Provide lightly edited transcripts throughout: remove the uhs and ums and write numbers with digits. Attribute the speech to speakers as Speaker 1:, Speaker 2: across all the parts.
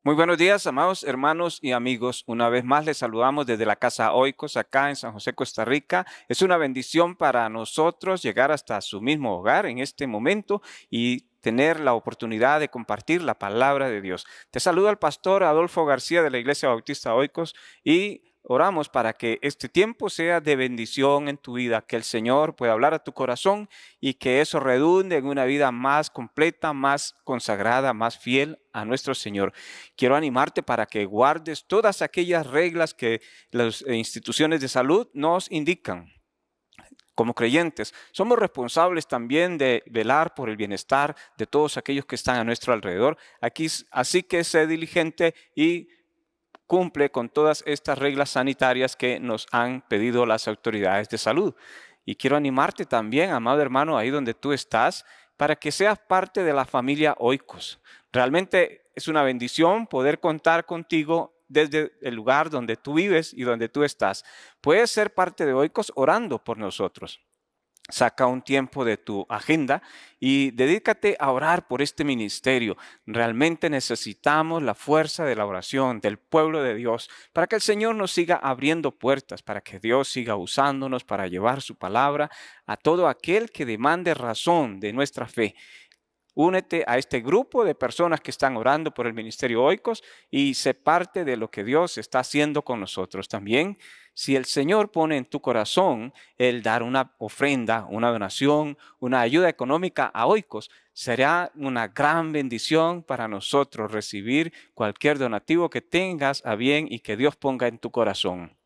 Speaker 1: Muy buenos días, amados hermanos y amigos. Una vez más les saludamos desde la Casa Oikos, acá en San José, Costa Rica. Es una bendición para nosotros llegar hasta su mismo hogar en este momento y tener la oportunidad de compartir la palabra de Dios. Te saluda el pastor Adolfo García de la Iglesia Bautista Oikos y oramos para que este tiempo sea de bendición en tu vida, que el Señor pueda hablar a tu corazón y que eso redunde en una vida más completa, más consagrada, más fiel a nuestro Señor. Quiero animarte para que guardes todas aquellas reglas que las instituciones de salud nos indican. Como creyentes, somos responsables también de velar por el bienestar de todos aquellos que están a nuestro alrededor. Así que sé diligente y cumple con todas estas reglas sanitarias que nos han pedido las autoridades de salud. Y quiero animarte también, amado hermano, ahí donde tú estás, para que seas parte de la familia Oikos. Realmente es una bendición poder contar contigo desde el lugar donde tú vives y donde tú estás. Puedes ser parte de Oikos orando por nosotros. Saca un tiempo de tu agenda y dedícate a orar por este ministerio. Realmente necesitamos la fuerza de la oración del pueblo de Dios para que el Señor nos siga abriendo puertas, para que Dios siga usándonos para llevar su palabra a todo aquel que demande razón de nuestra fe. Únete a este grupo de personas que están orando por el ministerio Oikos y sé parte de lo que Dios está haciendo con nosotros. También, si el Señor pone en tu corazón el dar una ofrenda, una donación, una ayuda económica a Oikos, será una gran bendición para nosotros recibir cualquier donativo que tengas a bien y que Dios ponga en tu corazón.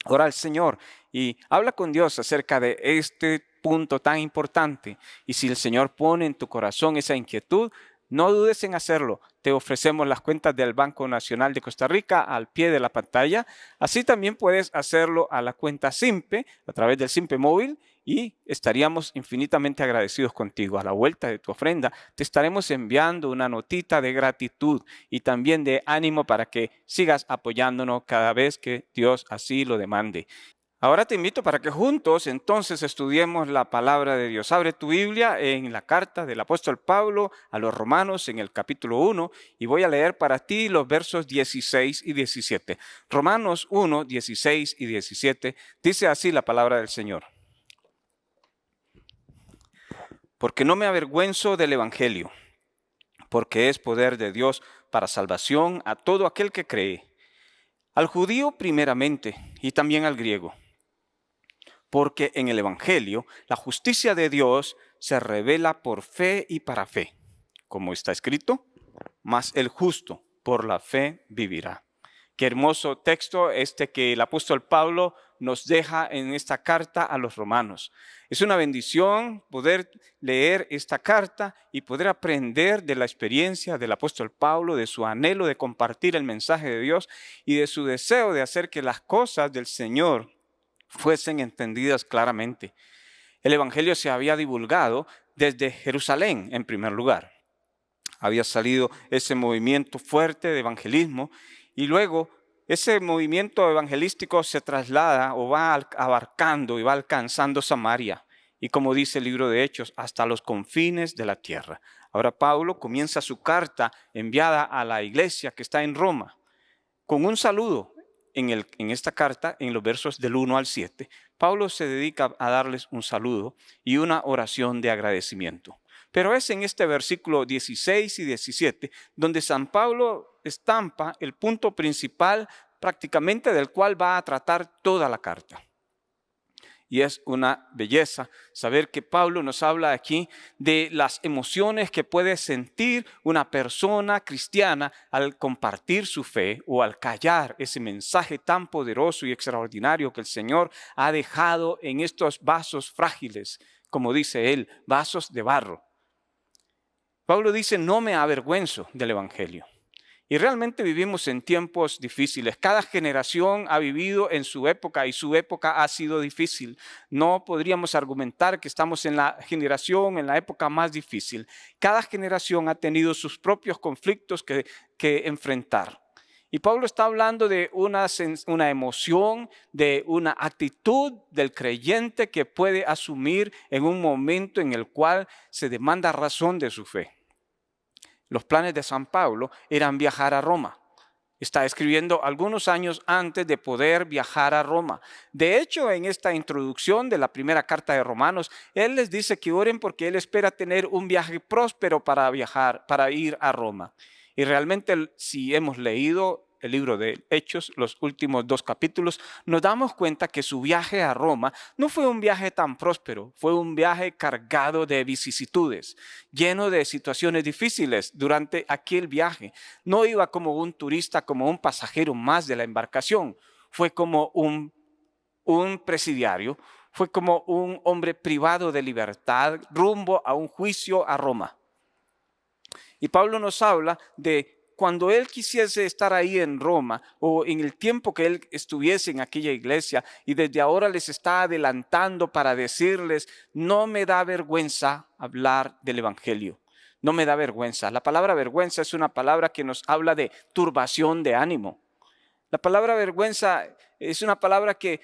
Speaker 1: Ora al Señor y habla con Dios acerca de este punto tan importante. Y si el Señor pone en tu corazón esa inquietud, no dudes en hacerlo. Te ofrecemos las cuentas del Banco Nacional de Costa Rica al pie de la pantalla. Así también puedes hacerlo a la cuenta SIMPE, a través del SIMPE móvil, y estaríamos infinitamente agradecidos contigo. A la vuelta de tu ofrenda te estaremos enviando una notita de gratitud y también de ánimo para que sigas apoyándonos cada vez que Dios así lo demande. Ahora te invito para que juntos entonces estudiemos la palabra de Dios. Abre tu Biblia en la carta del apóstol Pablo a los Romanos en el capítulo 1 y voy a leer para ti los versos 16 y 17. Romanos 1, 16 y 17 dice así la palabra del Señor. Porque no me avergüenzo del Evangelio, porque es poder de Dios para salvación a todo aquel que cree, al judío primeramente y también al griego. Porque en el Evangelio la justicia de Dios se revela por fe y para fe, como está escrito, mas el justo por la fe vivirá. Qué hermoso texto este que el apóstol Pablo nos deja en esta carta a los romanos. Es una bendición poder leer esta carta y poder aprender de la experiencia del apóstol Pablo, de su anhelo de compartir el mensaje de Dios y de su deseo de hacer que las cosas del Señor fuesen entendidas claramente. El Evangelio se había divulgado desde Jerusalén en primer lugar. Había salido ese movimiento fuerte de evangelismo y luego ese movimiento evangelístico se traslada o va abarcando y va alcanzando Samaria y, como dice el libro de Hechos, hasta los confines de la tierra. Ahora Pablo comienza su carta enviada a la iglesia que está en Roma con un saludo. En esta carta, en los versos del 1 al 7, Pablo se dedica a darles un saludo y una oración de agradecimiento. Pero es en este versículo 16 y 17 donde San Pablo estampa el punto principal prácticamente del cual va a tratar toda la carta. Y es una belleza saber que Pablo nos habla aquí de las emociones que puede sentir una persona cristiana al compartir su fe o al callar ese mensaje tan poderoso y extraordinario que el Señor ha dejado en estos vasos frágiles, como dice él, vasos de barro. Pablo dice, no me avergüenzo del Evangelio. Y realmente vivimos en tiempos difíciles. Cada generación ha vivido en su época y su época ha sido difícil. No podríamos argumentar que estamos en la generación, en la época más difícil. Cada generación ha tenido sus propios conflictos que enfrentar. Y Pablo está hablando de una emoción, de una actitud del creyente que puede asumir en un momento en el cual se demanda razón de su fe. Los planes de San Pablo eran viajar a Roma. Está escribiendo algunos años antes de poder viajar a Roma. De hecho, en esta introducción de la primera carta de Romanos, él les dice que oren porque él espera tener un viaje próspero para viajar, para ir a Roma. Y realmente, si hemos leído el libro de Hechos, los últimos 2 capítulos, nos damos cuenta que su viaje a Roma no fue un viaje tan próspero, fue un viaje cargado de vicisitudes, lleno de situaciones difíciles durante aquel viaje. No iba como un turista, como un pasajero más de la embarcación, fue como un presidiario, fue como un hombre privado de libertad rumbo a un juicio a Roma. Y Pablo nos habla de cuando él quisiese estar ahí en Roma o en el tiempo que él estuviese en aquella iglesia, y desde ahora les está adelantando para decirles: no me da vergüenza hablar del evangelio. No me da vergüenza. La palabra vergüenza es una palabra que nos habla de turbación de ánimo. La palabra vergüenza es una palabra que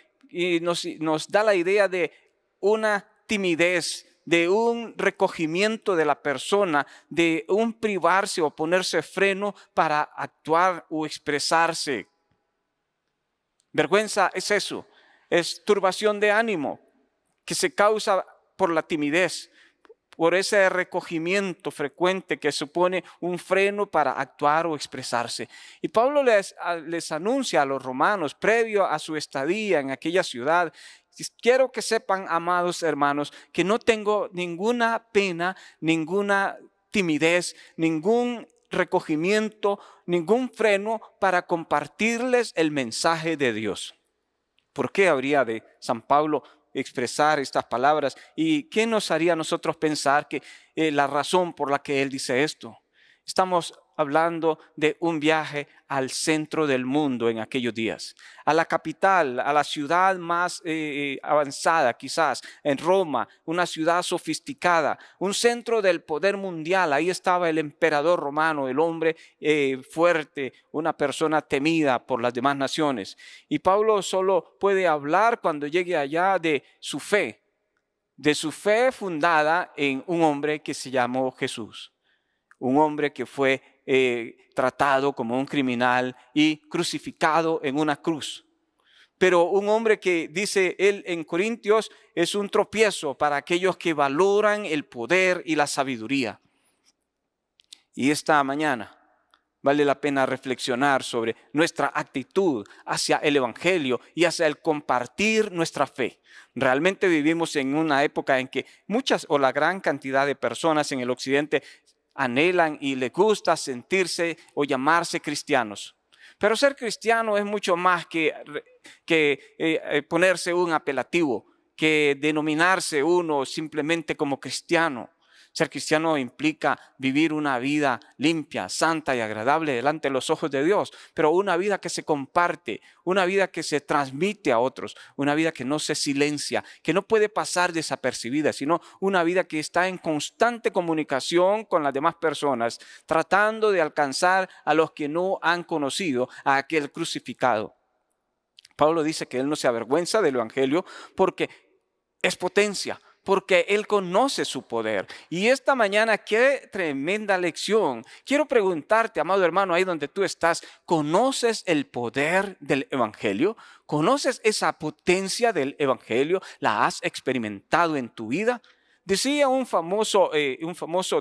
Speaker 1: nos da la idea de una timidez, de un recogimiento de la persona, de un privarse o ponerse freno para actuar o expresarse. Vergüenza es eso, es turbación de ánimo que se causa por la timidez, por ese recogimiento frecuente que supone un freno para actuar o expresarse. Y Pablo les anuncia a los romanos, previo a su estadía en aquella ciudad: quiero que sepan, amados hermanos, que no tengo ninguna pena, ninguna timidez, ningún recogimiento, ningún freno para compartirles el mensaje de Dios. ¿Por qué habría de San Pablo expresar estas palabras? ¿Y qué nos haría a nosotros pensar que la razón por la que él dice esto? Estamos hablando de un viaje al centro del mundo en aquellos días, a la capital, a la ciudad más avanzada quizás, en Roma, una ciudad sofisticada, un centro del poder mundial. Ahí estaba el emperador romano, el hombre fuerte, una persona temida por las demás naciones. Y Pablo solo puede hablar cuando llegue allá de su fe fundada en un hombre que se llamó Jesús. Un hombre que fue tratado como un criminal y crucificado en una cruz. Pero un hombre que, dice él en Corintios, es un tropiezo para aquellos que valoran el poder y la sabiduría. Y esta mañana vale la pena reflexionar sobre nuestra actitud hacia el evangelio y hacia el compartir nuestra fe. Realmente vivimos en una época en que muchas o la gran cantidad de personas en el occidente anhelan y les gusta sentirse o llamarse cristianos. Pero ser cristiano es mucho más que ponerse un apelativo, que denominarse uno simplemente como cristiano. Ser cristiano implica vivir una vida limpia, santa y agradable delante de los ojos de Dios, pero una vida que se comparte, una vida que se transmite a otros, una vida que no se silencia, que no puede pasar desapercibida, sino una vida que está en constante comunicación con las demás personas, tratando de alcanzar a los que no han conocido a aquel crucificado. Pablo dice que él no se avergüenza del evangelio porque es potencia, porque él conoce su poder. Y esta mañana, qué tremenda lección. Quiero preguntarte, amado hermano, ahí donde tú estás, ¿conoces el poder del evangelio? ¿Conoces esa potencia del evangelio? ¿La has experimentado en tu vida? Decía un famoso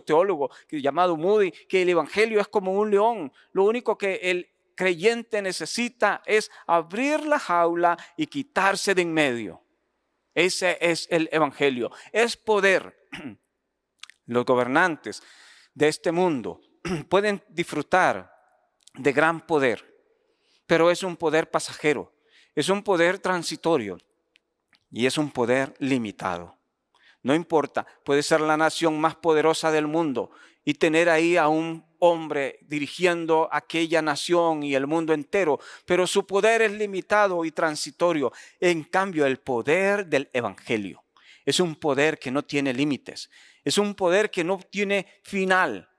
Speaker 1: teólogo llamado Moody que el evangelio es como un león. Lo único que el creyente necesita es abrir la jaula y quitarse de en medio. Ese es el evangelio, es poder. Los gobernantes de este mundo pueden disfrutar de gran poder, pero es un poder pasajero, es un poder transitorio y es un poder limitado. No importa, puede ser la nación más poderosa del mundo y tener ahí a un hombre dirigiendo aquella nación y el mundo entero, pero su poder es limitado y transitorio. En cambio, el poder del evangelio es un poder que no tiene límites, es un poder que no tiene final.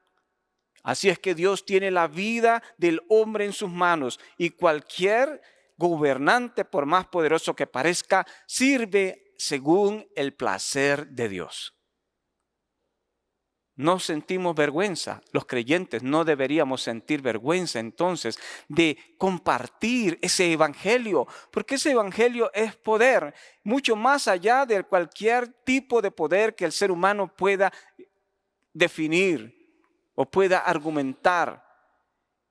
Speaker 1: Así es que Dios tiene la vida del hombre en sus manos y cualquier gobernante, por más poderoso que parezca, sirve según el placer de Dios. no sentimos vergüenza. Los creyentes no deberíamos sentir vergüenza entonces de compartir ese evangelio, porque ese evangelio es poder, mucho más allá de cualquier tipo de poder que el ser humano pueda definir o pueda argumentar.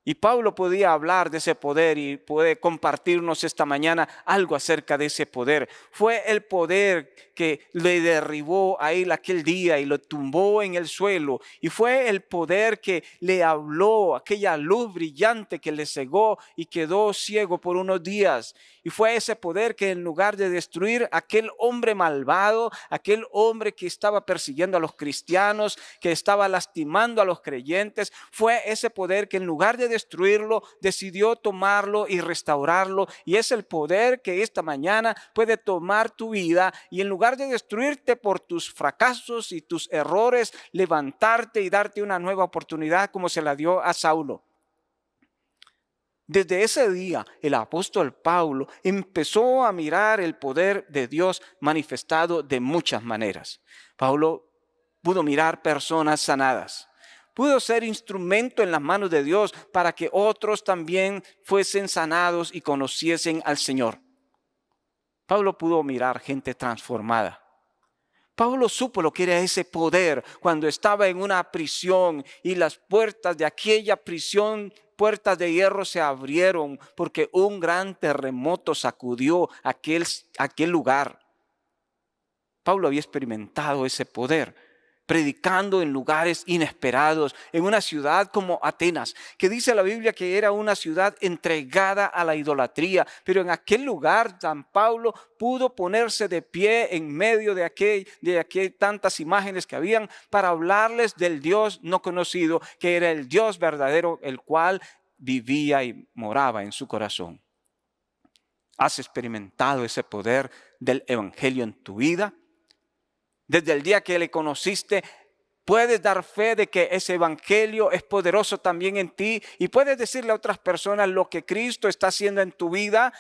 Speaker 1: Y Pablo podía hablar de ese poder y puede compartirnos esta mañana algo acerca de ese poder. Fue el poder que le derribó a él aquel día y lo tumbó en el suelo. Y fue el poder que le habló, aquella luz brillante que le cegó y quedó ciego por unos días. Y fue ese poder que en lugar de destruir a aquel hombre malvado, aquel hombre que estaba persiguiendo a los cristianos, que estaba lastimando a los creyentes, fue ese poder que en lugar de destruirlo, decidió tomarlo y restaurarlo. Y es el poder que esta mañana puede tomar tu vida y en lugar de destruirte por tus fracasos y tus errores, levantarte y darte una nueva oportunidad como se la dio a Saulo. Desde ese día, el apóstol Pablo empezó a mirar el poder de Dios manifestado de muchas maneras. Pablo pudo mirar personas sanadas. Pudo ser instrumento en las manos de Dios para que otros también fuesen sanados y conociesen al Señor. Pablo pudo mirar gente transformada. Pablo supo lo que era ese poder cuando estaba en una prisión y las puertas de aquella prisión, puertas de hierro, se abrieron porque un gran terremoto sacudió aquel lugar. Pablo había experimentado ese poder, predicando en lugares inesperados, en una ciudad como Atenas, que dice la Biblia que era una ciudad entregada a la idolatría, pero en aquel lugar San Pablo pudo ponerse de pie en medio de aquel tantas imágenes que habían para hablarles del Dios no conocido, que era el Dios verdadero, el cual vivía y moraba en su corazón. ¿Has experimentado ese poder del evangelio en tu vida? Desde el día que le conociste, puedes dar fe de que ese evangelio es poderoso también en ti y puedes decirle a otras personas lo que Cristo está haciendo en tu vida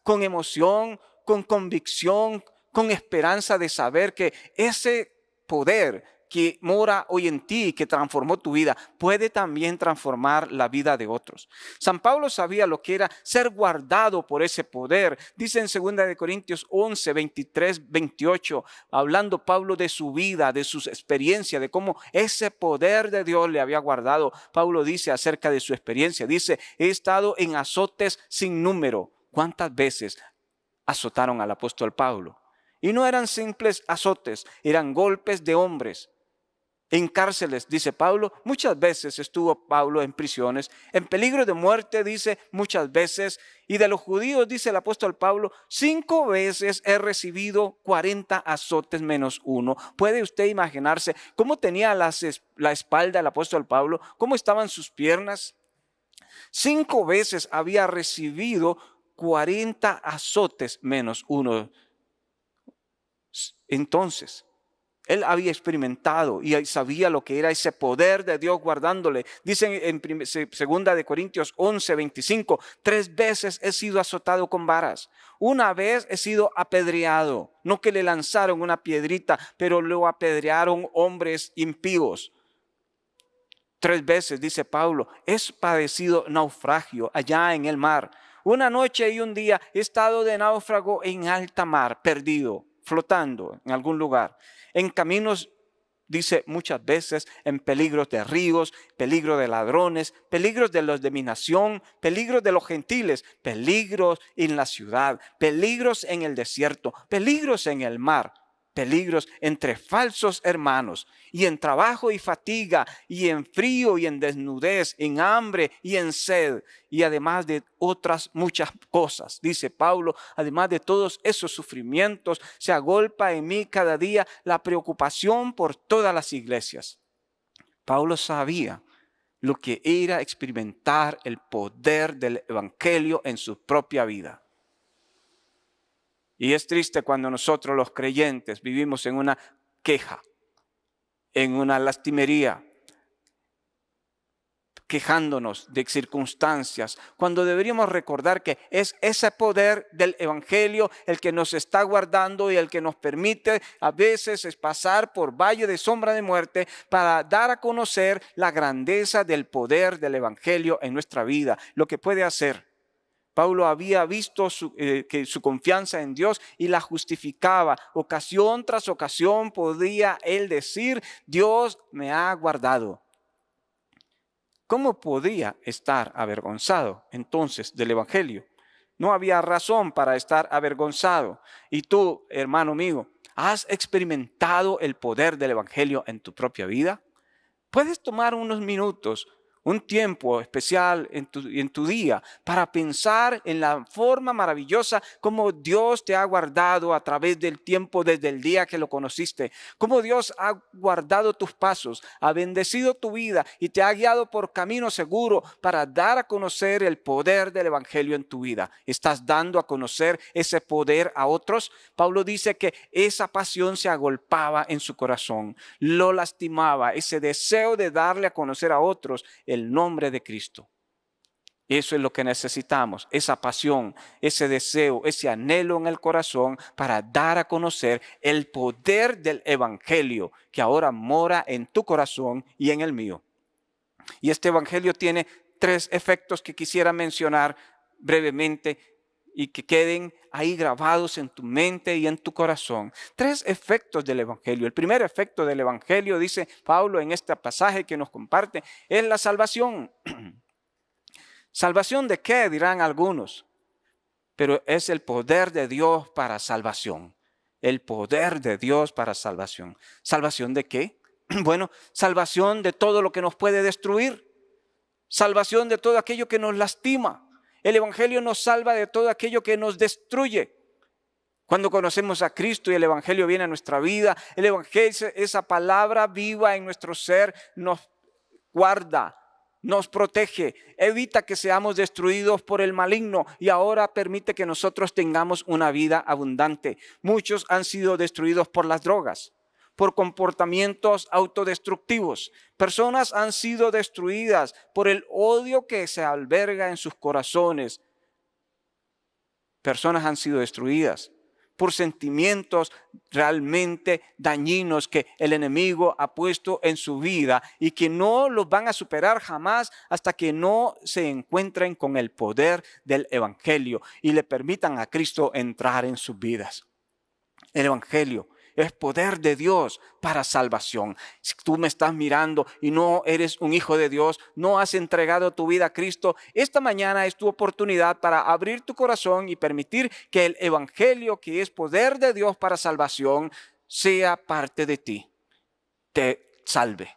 Speaker 1: con emoción, con convicción, con esperanza de saber que ese poder que mora hoy en ti, que transformó tu vida, puede también transformar la vida de otros. San Pablo sabía lo que era ser guardado por ese poder. Dice en 2 Corintios 11, 23, 28, hablando Pablo de su vida, de sus experiencias, de cómo ese poder de Dios le había guardado. Pablo dice acerca de su experiencia, dice, he estado en azotes sin número. ¿Cuántas veces azotaron al apóstol Pablo? Y no eran simples azotes, eran golpes de hombres. En cárceles, dice Pablo, muchas veces estuvo Pablo en prisiones, en peligro de muerte, dice muchas veces, y de los judíos, dice el apóstol Pablo, 5 veces he recibido 40 azotes menos uno. ¿Puede usted imaginarse cómo tenía la espalda el apóstol Pablo? ¿Cómo estaban sus piernas? 5 veces había recibido 40 azotes menos uno. Entonces, él había experimentado y sabía lo que era ese poder de Dios guardándole. Dicen en 2 Corintios 11, 25, 3 veces he sido azotado con varas. Una vez he sido apedreado. No que le lanzaron una piedrita, pero lo apedrearon hombres impíos. 3 veces, dice Pablo, he padecido naufragio allá en el mar. Una noche y un día he estado de náufrago en alta mar, perdido, flotando en algún lugar. En caminos, dice muchas veces, en peligros de ríos, peligro de ladrones, peligros de los de mi nación, peligros de los gentiles, peligros en la ciudad, peligros en el desierto, peligros en el mar, peligros entre falsos hermanos, y en trabajo y fatiga, y en frío y en desnudez, en hambre y en sed, y además de otras muchas cosas. Dice Pablo, además de todos esos sufrimientos, se agolpa en mí cada día la preocupación por todas las iglesias. Pablo sabía lo que era experimentar el poder del evangelio en su propia vida. Y es triste cuando nosotros los creyentes vivimos en una queja, en una lastimería, quejándonos de circunstancias, cuando deberíamos recordar que es ese poder del evangelio el que nos está guardando y el que nos permite a veces es pasar por valle de sombra de muerte para dar a conocer la grandeza del poder del evangelio en nuestra vida, lo que puede hacer. Pablo había visto que su confianza en Dios y la justificaba. Ocasión tras ocasión podía él decir: Dios me ha guardado. ¿Cómo podía estar avergonzado entonces del evangelio? No había razón para estar avergonzado. Y tú, hermano mío, ¿has experimentado el poder del evangelio en tu propia vida? Puedes tomar unos minutos, un tiempo especial en tu día para pensar en la forma maravillosa como Dios te ha guardado a través del tiempo desde el día que lo conociste. Cómo Dios ha guardado tus pasos, ha bendecido tu vida y te ha guiado por camino seguro para dar a conocer el poder del evangelio en tu vida. ¿Estás dando a conocer ese poder a otros? Pablo dice que esa pasión se agolpaba en su corazón, lo lastimaba, ese deseo de darle a conocer a otros el nombre de Cristo. Eso es lo que necesitamos, esa pasión, ese deseo, ese anhelo en el corazón para dar a conocer el poder del evangelio que ahora mora en tu corazón y en el mío. Y este evangelio tiene 3 efectos que quisiera mencionar brevemente y que queden ahí grabados en tu mente y en tu corazón. 3 efectos del evangelio. El primer efecto del evangelio, dice Pablo en este pasaje que nos comparte, es la salvación. ¿Salvación de qué? Dirán algunos. Pero es el poder de Dios para salvación. El poder de Dios para salvación. ¿Salvación de qué? Bueno, salvación de todo lo que nos puede destruir. Salvación de todo aquello que nos lastima. El evangelio nos salva de todo aquello que nos destruye. Cuando conocemos a Cristo y el evangelio viene a nuestra vida, el evangelio, esa palabra viva en nuestro ser, nos guarda, nos protege, evita que seamos destruidos por el maligno y ahora permite que nosotros tengamos una vida abundante. Muchos han sido destruidos por las drogas, por comportamientos autodestructivos. Personas han sido destruidas por el odio que se alberga en sus corazones. Personas han sido destruidas por sentimientos realmente dañinos que el enemigo ha puesto en su vida y que no los van a superar jamás hasta que no se encuentren con el poder del evangelio y le permitan a Cristo entrar en sus vidas. El evangelio es poder de Dios para salvación. Si tú me estás mirando y no eres un hijo de Dios, no has entregado tu vida a Cristo, esta mañana es tu oportunidad para abrir tu corazón y permitir que el evangelio, que es poder de Dios para salvación, sea parte de ti. Te salve,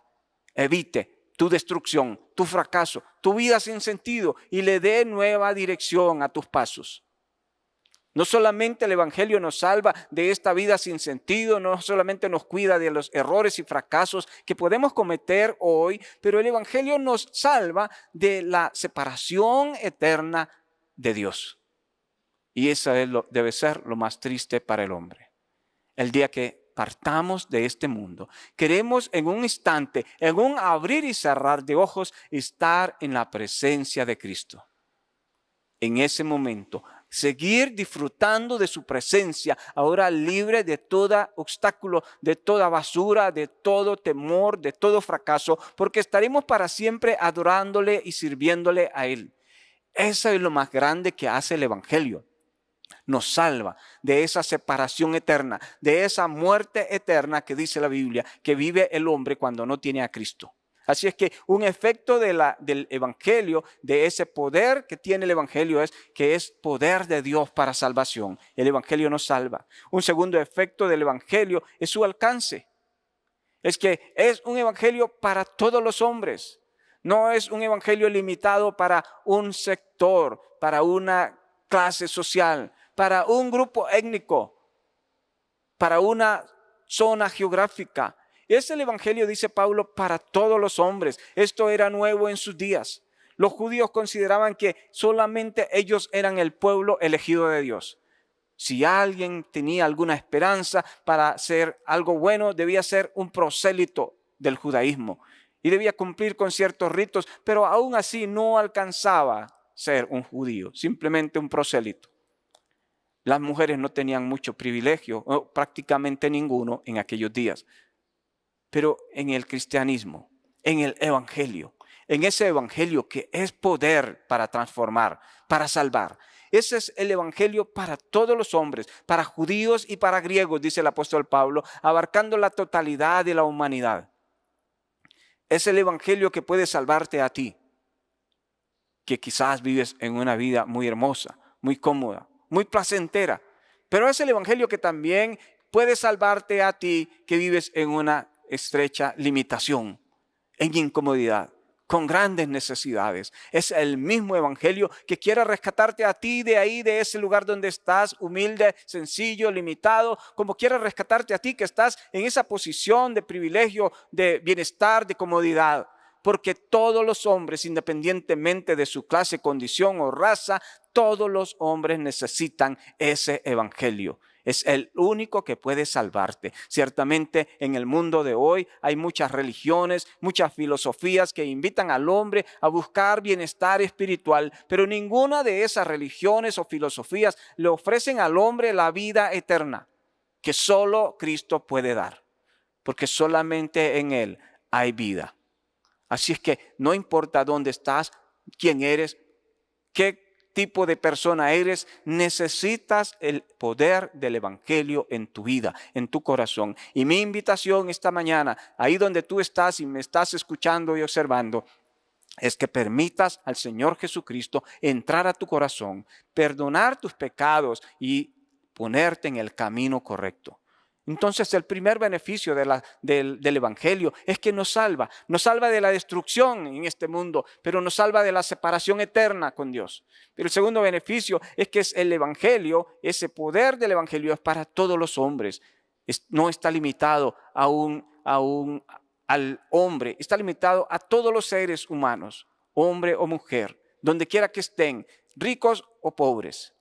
Speaker 1: evite tu destrucción, tu fracaso, tu vida sin sentido y le dé nueva dirección a tus pasos. No solamente el evangelio nos salva de esta vida sin sentido, no solamente nos cuida de los errores y fracasos que podemos cometer hoy, pero el evangelio nos salva de la separación eterna de Dios. Y eso debe ser lo más triste para el hombre. El día que partamos de este mundo, queremos en un instante, en un abrir y cerrar de ojos, estar en la presencia de Cristo. En ese momento, seguir disfrutando de su presencia, ahora libre de todo obstáculo, de toda basura, de todo temor, de todo fracaso, porque estaremos para siempre adorándole y sirviéndole a Él. Eso es lo más grande que hace el evangelio. Nos salva de esa separación eterna, de esa muerte eterna que dice la Biblia, que vive el hombre cuando no tiene a Cristo. Así es que un efecto del evangelio, de ese poder que tiene el evangelio, es que es poder de Dios para salvación. El evangelio nos salva. Un segundo efecto del evangelio es su alcance. Es que es un evangelio para todos los hombres. No es un evangelio limitado para un sector, para una clase social, para un grupo étnico, para una zona geográfica. Es el evangelio, dice Pablo, para todos los hombres. Esto era nuevo en sus días. Los judíos consideraban que solamente ellos eran el pueblo elegido de Dios. Si alguien tenía alguna esperanza para hacer algo bueno, debía ser un prosélito del judaísmo. y debía cumplir con ciertos ritos, pero aún así no alcanzaba a ser un judío, simplemente un prosélito. Las mujeres no tenían mucho privilegio, o prácticamente ninguno en aquellos días. Pero en el cristianismo, en el evangelio, en ese evangelio que es poder para transformar, para salvar. Ese es el evangelio para todos los hombres, para judíos y para griegos, dice el apóstol Pablo, abarcando la totalidad de la humanidad. Es el evangelio que puede salvarte a ti, que quizás vives en una vida muy hermosa, muy cómoda, muy placentera. Pero es el evangelio que también puede salvarte a ti que vives en una estrecha limitación, en incomodidad, con grandes necesidades. Es el mismo evangelio que quiere rescatarte a ti de ahí, de ese lugar donde estás, humilde, sencillo, limitado, como quiere rescatarte a ti que estás en esa posición de privilegio, de bienestar, de comodidad. Porque todos los hombres, independientemente de su clase, condición o raza, todos los hombres necesitan ese evangelio. Es el único que puede salvarte. Ciertamente en el mundo de hoy hay muchas religiones, muchas filosofías que invitan al hombre a buscar bienestar espiritual, pero ninguna de esas religiones o filosofías le ofrecen al hombre la vida eterna, que solo Cristo puede dar, porque solamente en Él hay vida. Así es que no importa dónde estás, quién eres, qué tipo de persona eres, necesitas el poder del evangelio en tu vida, en tu corazón. Y mi invitación esta mañana, ahí donde tú estás y me estás escuchando y observando, es que permitas al Señor Jesucristo entrar a tu corazón, perdonar tus pecados y ponerte en el camino correcto. Entonces el primer beneficio del evangelio es que nos salva de la destrucción en este mundo, pero nos salva de la separación eterna con Dios. Pero el segundo beneficio es que es el evangelio, ese poder del evangelio es para todos los hombres. No está limitado al hombre, está limitado a todos los seres humanos, hombre o mujer, donde quiera que estén, ricos o pobres,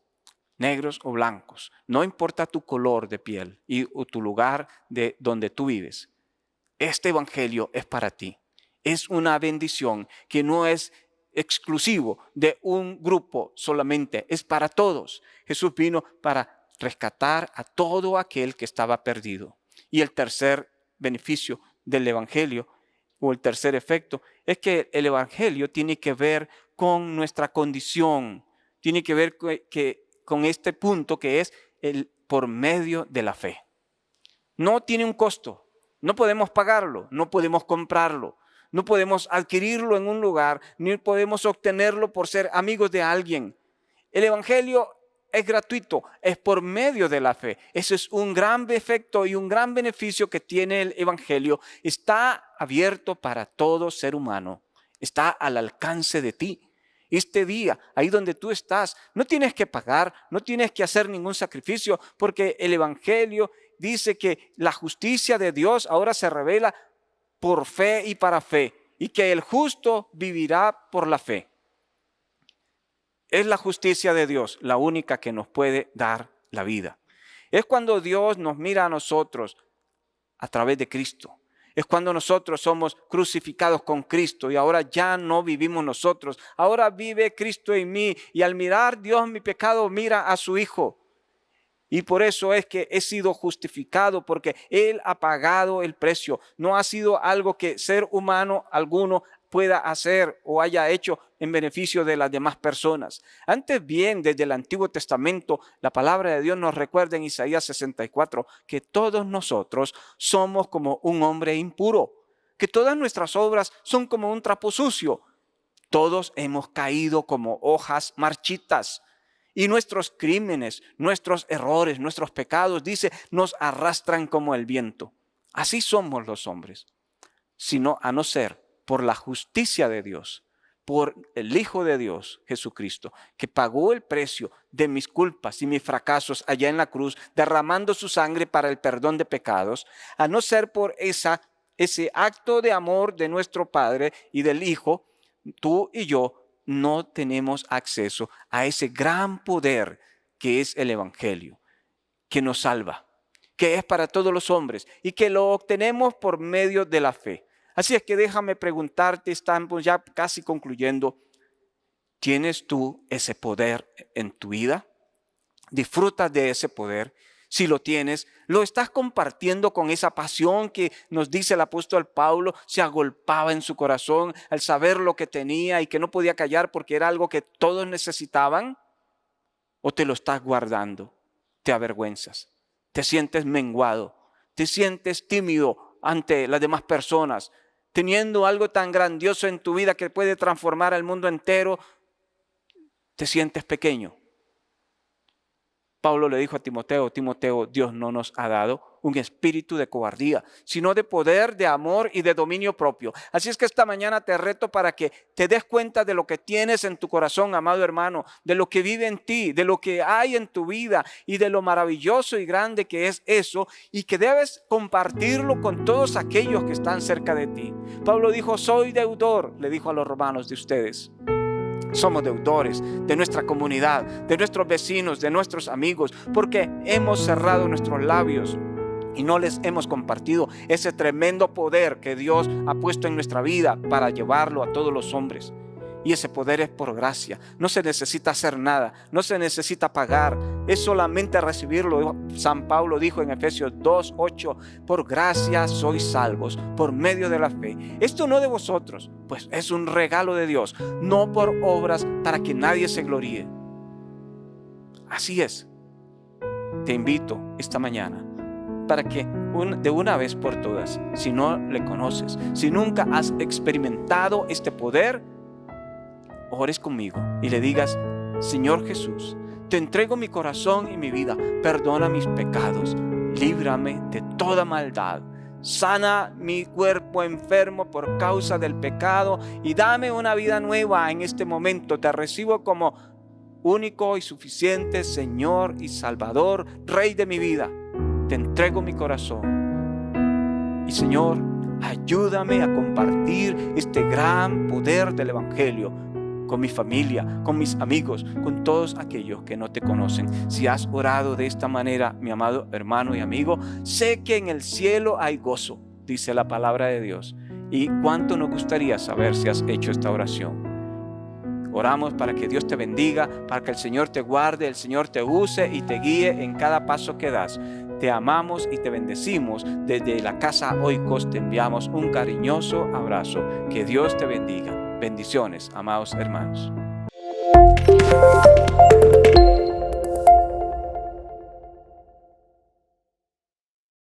Speaker 1: negros o blancos, no importa tu color de piel o tu lugar de donde tú vives. Este evangelio es para ti. Es una bendición que no es exclusivo de un grupo solamente, es para todos. Jesús vino para rescatar a todo aquel que estaba perdido. Y el tercer beneficio del evangelio, o el tercer efecto, es que el evangelio tiene que ver con nuestra condición, tiene que ver con este punto que es el por medio de la fe. No tiene un costo, no podemos pagarlo, no podemos comprarlo, no podemos adquirirlo en un lugar, ni podemos obtenerlo por ser amigos de alguien. El evangelio es gratuito, es por medio de la fe. Ese es un gran efecto y un gran beneficio que tiene el evangelio. Está abierto para todo ser humano, está al alcance de ti. Este día, ahí donde tú estás, no tienes que pagar, no tienes que hacer ningún sacrificio, porque el evangelio dice que la justicia de Dios ahora se revela por fe y para fe, y que el justo vivirá por la fe. Es la justicia de Dios la única que nos puede dar la vida. Es cuando Dios nos mira a nosotros a través de Cristo. Es cuando nosotros somos crucificados con Cristo y ahora ya no vivimos nosotros. Ahora vive Cristo en mí y al mirar Dios mi pecado mira a su Hijo. Y por eso es que he sido justificado, porque Él ha pagado el precio. No ha sido algo que ser humano alguno pueda hacer o haya hecho en beneficio de las demás personas. Antes bien, desde el Antiguo Testamento, la palabra de Dios nos recuerda en Isaías 64 que todos nosotros somos como un hombre impuro, que todas nuestras obras son como un trapo sucio. Todos hemos caído como hojas marchitas. Y nuestros crímenes, nuestros errores, nuestros pecados, dice, nos arrastran como el viento. Así somos los hombres. Sino a no ser por la justicia de Dios, por el Hijo de Dios, Jesucristo, que pagó el precio de mis culpas y mis fracasos allá en la cruz, derramando su sangre para el perdón de pecados, a no ser por ese acto de amor de nuestro Padre y del Hijo, tú y yo no tenemos acceso a ese gran poder que es el evangelio, que nos salva, que es para todos los hombres y que lo obtenemos por medio de la fe. Así es que déjame preguntarte, estamos ya casi concluyendo, ¿tienes tú ese poder en tu vida? ¿Disfrutas de ese poder? Si lo tienes, ¿lo estás compartiendo con esa pasión que nos dice el apóstol Pablo se agolpaba en su corazón al saber lo que tenía y que no podía callar porque era algo que todos necesitaban? ¿O te lo estás guardando? Te avergüenzas, te sientes menguado, te sientes tímido ante las demás personas, teniendo algo tan grandioso en tu vida que puede transformar al mundo entero, te sientes pequeño. Pablo le dijo a Timoteo, Timoteo, Dios no nos ha dado un espíritu de cobardía, sino de poder, de amor y de dominio propio. Así es que esta mañana te reto para que te des cuenta de lo que tienes en tu corazón, amado hermano, de lo que vive en ti, de lo que hay en tu vida y de lo maravilloso y grande que es eso y que debes compartirlo con todos aquellos que están cerca de ti. Pablo dijo, soy deudor, le dijo a los romanos, de ustedes. Somos deudores de nuestra comunidad, de nuestros vecinos, de nuestros amigos, porque hemos cerrado nuestros labios y no les hemos compartido ese tremendo poder que Dios ha puesto en nuestra vida para llevarlo a todos los hombres. Y ese poder es por gracia, no se necesita hacer nada, no se necesita pagar, es solamente recibirlo. San Pablo dijo en Efesios 2:8, por gracia sois salvos por medio de la fe. Esto no de vosotros, pues es un regalo de Dios, no por obras para que nadie se gloríe. Así es, te invito esta mañana para que de una vez por todas, si no le conoces, si nunca has experimentado este poder, ores conmigo y le digas, Señor Jesús, te entrego mi corazón y mi vida, perdona mis pecados, líbrame de toda maldad, sana mi cuerpo enfermo por causa del pecado y dame una vida nueva en este momento. Te recibo como único y suficiente Señor y Salvador, Rey de mi vida. Te entrego mi corazón y Señor, ayúdame a compartir este gran poder del Evangelio con mi familia, con mis amigos, con todos aquellos que no te conocen. Si has orado de esta manera, mi amado hermano y amigo, sé que en el cielo hay gozo, dice la palabra de Dios. Y cuánto nos gustaría saber si has hecho esta oración. Oramos para que Dios te bendiga, para que el Señor te guarde, el Señor te use y te guíe en cada paso que das. Te amamos y te bendecimos. Desde la Casa Oikos te enviamos un cariñoso abrazo. Que Dios te bendiga. Bendiciones, amados hermanos.